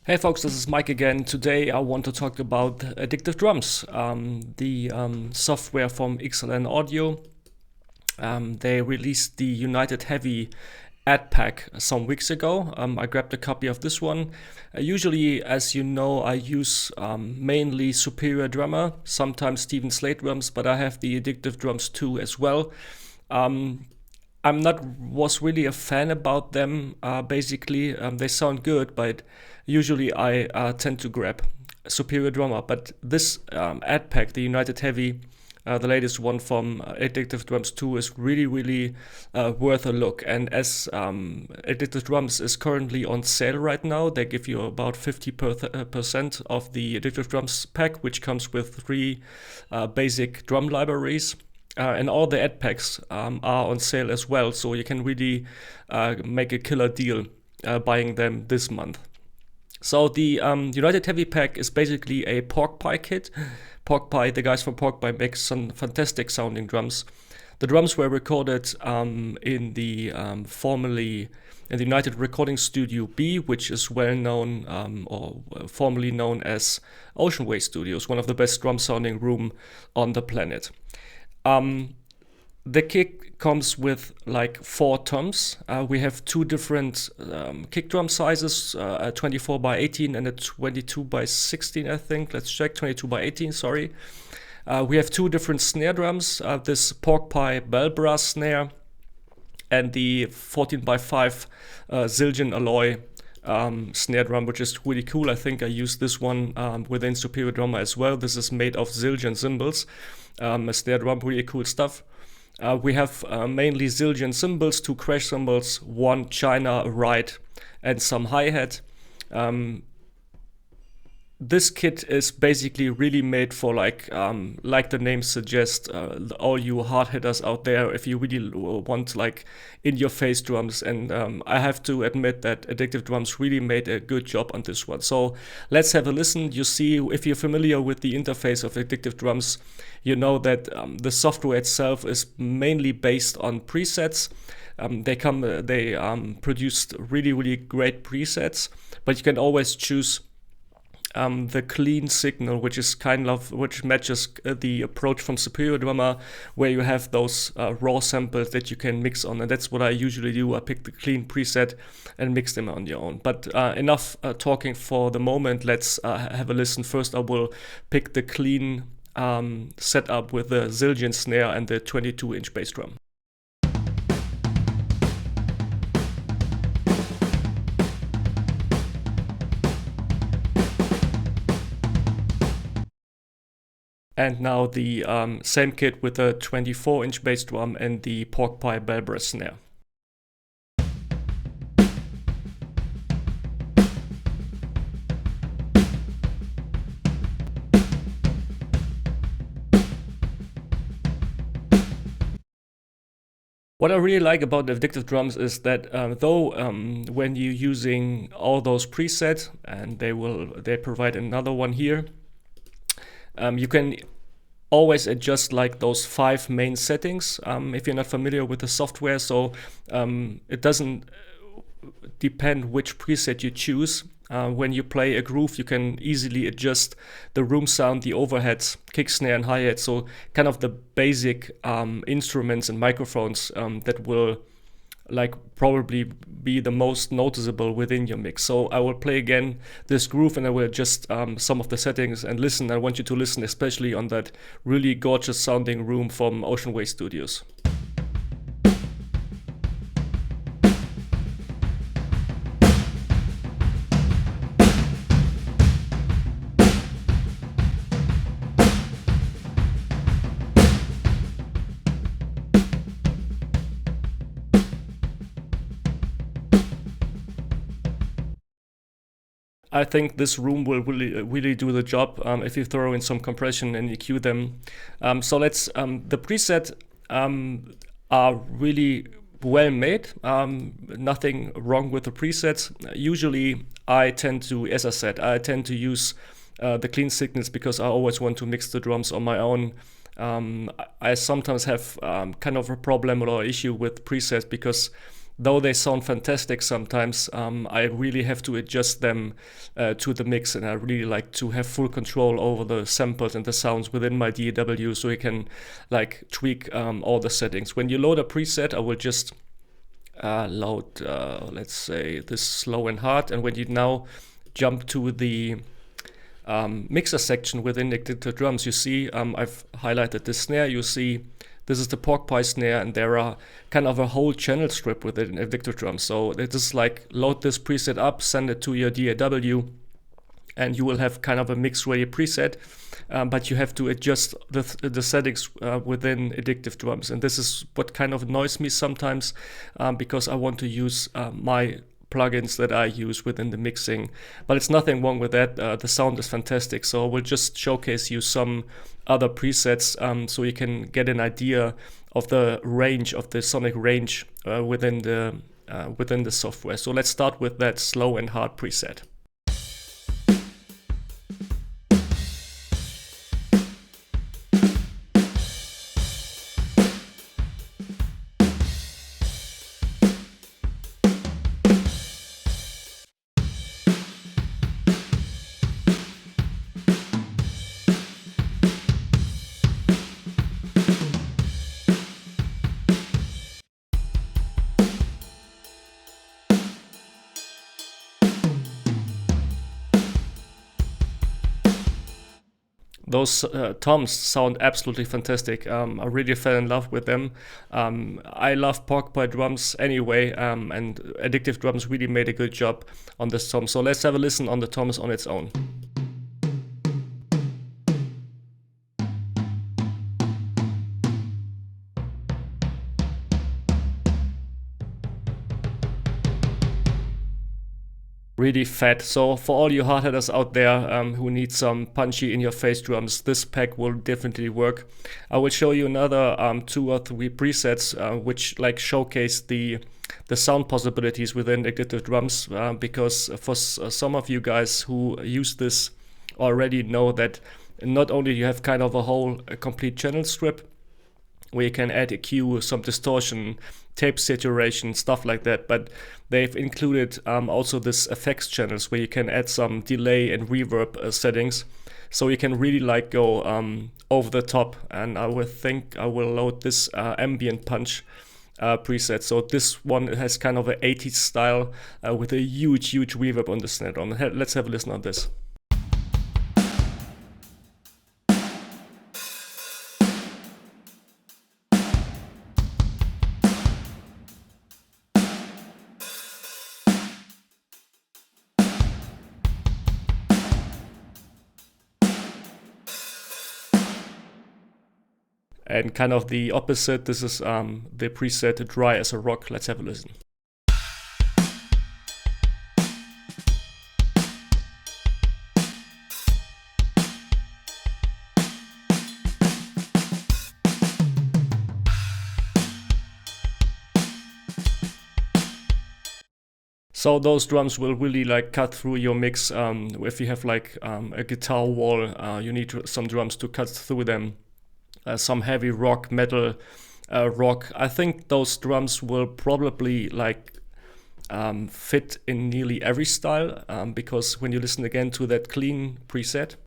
Hey folks, this is Mike again. Today I want to talk about Addictive Drums, the software from XLN Audio. They released the United Heavy Adpak some weeks ago. I grabbed a copy of this one. Usually, as you know, I use mainly Superior Drummer, sometimes Steven Slate Drums, but I have the Addictive Drums too as well. Was really a fan about them. Basically, they sound good, but usually I tend to grab Superior Drummer. But this Adpak, the United Heavy, the latest one from Addictive Drums 2, is really worth a look. And as Addictive Drums is currently on sale right now, they give you about 50% of the Addictive Drums pack, which comes with 3 basic drum libraries. And all the Adpaks are on sale as well, so you can really make a killer deal buying them this month. So the United Heavy Pack is basically a pork pie kit. Pork Pie, the guys from Pork Pie make some fantastic sounding drums. The drums were recorded in the formerly in the United Recording Studio B, which is well known or formerly known as Ocean Way Studios, one of the best drum sounding room on the planet. The kick comes with like 4 toms. We have 2 different kick drum sizes, a 24 by 18 and a 22 by 16, I think. Let's check, 22 by 18, sorry. We have 2 different snare drums, this Pork Pie bell brass snare and the 14 by 5 Zildjian alloy snare drum, which is really cool. I think I used this one within Superior Drummer as well. This is made of Zildjian cymbals. A snare drum, really cool stuff. We have mainly Zildjian cymbals, 2 crash cymbals, 1 China ride, and some hi-hat. This kit is basically really made for like the name suggests, all you hard hitters out there. If you really want like in-your-face drums, and I have to admit that Addictive Drums really made a good job on this one. So let's have a listen. You see, if you're familiar with the interface of Addictive Drums, you know that the software itself is mainly based on presets. They produced really great presets, but you can always choose the clean signal, which matches the approach from Superior Drummer, where you have those raw samples that you can mix on, and that's what I usually do. I pick the clean preset and mix them on your own. But enough talking for the moment. Let's have a listen. First, I will pick the clean setup with the Zildjian snare and the 22-inch bass drum. And now the same kit with the 24-inch bass drum and the Pork Pie bell brass snare. What I really like about Addictive Drums is that when you're using all those presets, and they provide another one here, you can always adjust like those 5 main settings if you're not familiar with the software. So it doesn't depend which preset you choose. When you play a groove, you can easily adjust the room sound, the overheads, kick, snare, and hi-hat. So kind of the basic instruments and microphones that will like probably be the most noticeable within your mix. So I will play again this groove and I will adjust some of the settings and listen. I want you to listen especially on that really gorgeous sounding room from Ocean Way Studios. I think this room will really do the job if you throw in some compression and EQ them. The preset are really well made. Nothing wrong with the presets. Usually I tend to use the clean signals because I always want to mix the drums on my own. I sometimes have kind of a problem or issue with presets because though they sound fantastic sometimes, I really have to adjust them to the mix, and I really like to have full control over the samples and the sounds within my DAW, so you can like tweak all the settings. When you load a preset, I will just load, let's say, this slow and hard, and when you now jump to the mixer section within Addictive Drums, you see I've highlighted the snare. You see this is the pork pie snare, and there are kind of a whole channel strip within Addictive Drums. So it is like load this preset up, send it to your DAW, and you will have kind of a mix ready preset, but you have to adjust the settings within Addictive Drums. And this is what kind of annoys me sometimes, because I want to use my plugins that I use within the mixing, but it's nothing wrong with that. The sound is fantastic, so I will just showcase you some other presets so you can get an idea of the range, of the sonic range within the software. So let's start with that slow and hard preset. Those toms sound absolutely fantastic. I really fell in love with them. I love pork pie drums anyway, and Addictive Drums really made a good job on this tom. So let's have a listen on the toms on its own. Really fat. So for all you hardheaders out there who need some punchy in your face drums, this pack will definitely work. I will show you another 2 or 3 presets which like showcase the sound possibilities within Addictive Drums, because for some of you guys who use this already know that not only you have kind of a complete channel strip where you can add EQ, some distortion, tape saturation, stuff like that, but they've included also this effects channels where you can add some delay and reverb settings, so you can really like go over the top. And I will load this ambient punch preset. So this one has kind of an 80s style with a huge reverb on the snare drum. Let's have a listen on this. And kind of the opposite, this is the preset Dry as a Rock. Let's have a listen. So those drums will really like cut through your mix. If you have like a guitar wall, you need some drums to cut through them. Some heavy rock, metal rock. I think those drums will probably like fit in nearly every style, because when you listen again to that clean preset,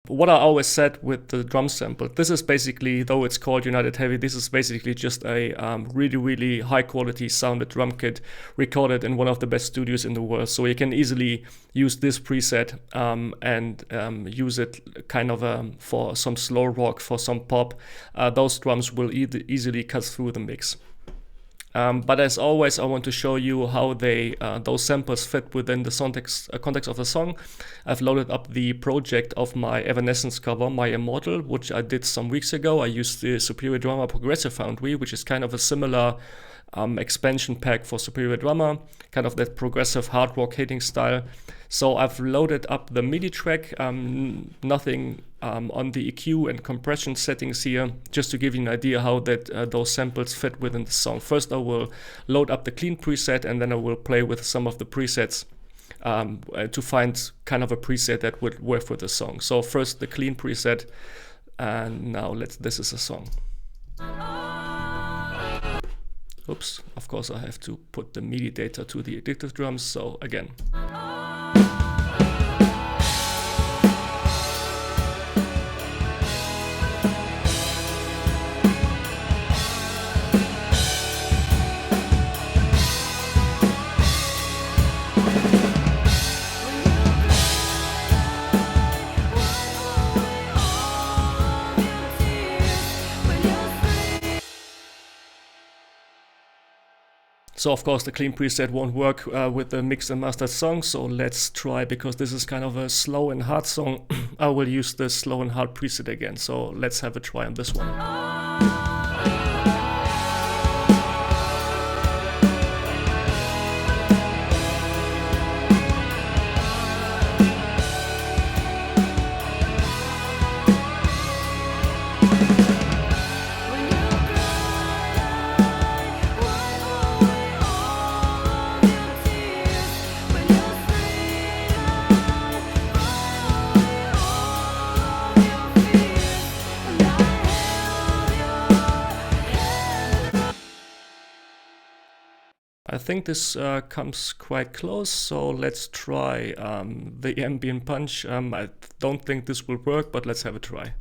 what I always said with the drum sample, this is basically, though it's called United Heavy, this is basically just a really high quality sounded drum kit recorded in one of the best studios in the world. So you can easily use this preset and use it kind of for some slow rock, for some pop. Those drums will easily cut through the mix. But as always, I want to show you how those samples fit within the context of the song. I've loaded up the project of my Evanescence cover, My Immortal, which I did some weeks ago. I used the Superior Drummer Progressive Foundry, which is kind of a similar expansion pack for Superior Drummer, kind of that progressive hard rock hitting style. So I've loaded up the MIDI track, nothing on the EQ and compression settings here, just to give you an idea how those samples fit within the song. First I will load up the clean preset, and then I will play with some of the presets to find kind of a preset that would work for the song. So first the clean preset, and now this is a song. Oops, of course I have to put the MIDI data to the Addictive Drums, so again. So of course the clean preset won't work with the mixed and mastered song, so let's try, because this is kind of a slow and hard song, I will use the slow and hard preset again. So let's have a try on this one. I think this comes quite close, so let's try the ambient punch. I don't think this will work, but let's have a try.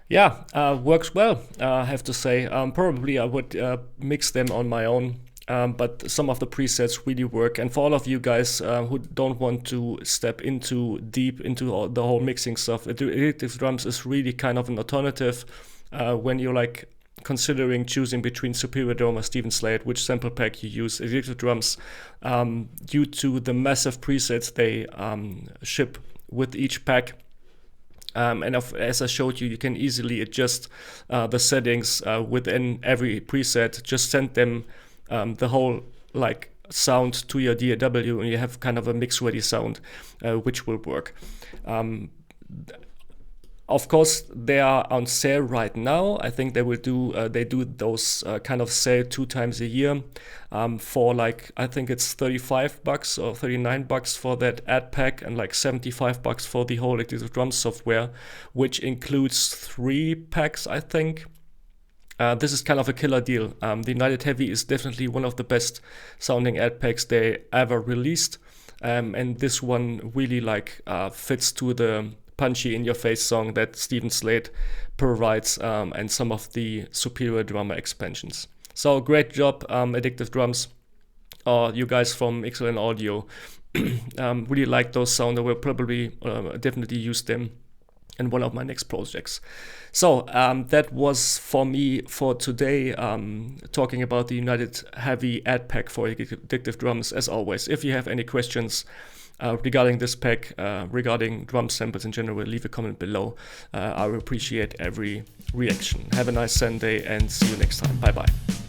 Yeah, works well, I have to say. Probably I would mix them on my own, but some of the presets really work. And for all of you guys who don't want to step deep into the whole mixing stuff, Addictive Drums is really kind of an alternative when you're like considering choosing between Superior Drum or Steven Slate, which sample pack you use. Addictive Drums, due to the massive presets they ship with each pack, and as I showed you, you can easily adjust the settings within every preset. Just send them the whole like sound to your DAW, and you have kind of a mix-ready sound, which will work. Of course, they are on sale right now. I think they do those kind of sale 2 times a year for like, I think it's $35 or $39 for that Adpak, and like $75 for the whole Addictive Drums software, which includes 3 packs, I think. This is kind of a killer deal. The United Heavy is definitely one of the best sounding Adpaks they ever released, and this one really like fits to the punchy in-your-face song that Steven Slate provides, and some of the Superior Drummer expansions. So great job, Addictive Drums, or you guys from Excellent Audio. Really like those sound. I will probably definitely use them in one of my next projects. So that was for me for today, talking about the United Heavy Adpak for Addictive Drums. As always, if you have any questions regarding this pack, regarding drum samples in general, leave a comment below. I will appreciate every reaction. Have a nice Sunday and see you next time. Bye bye.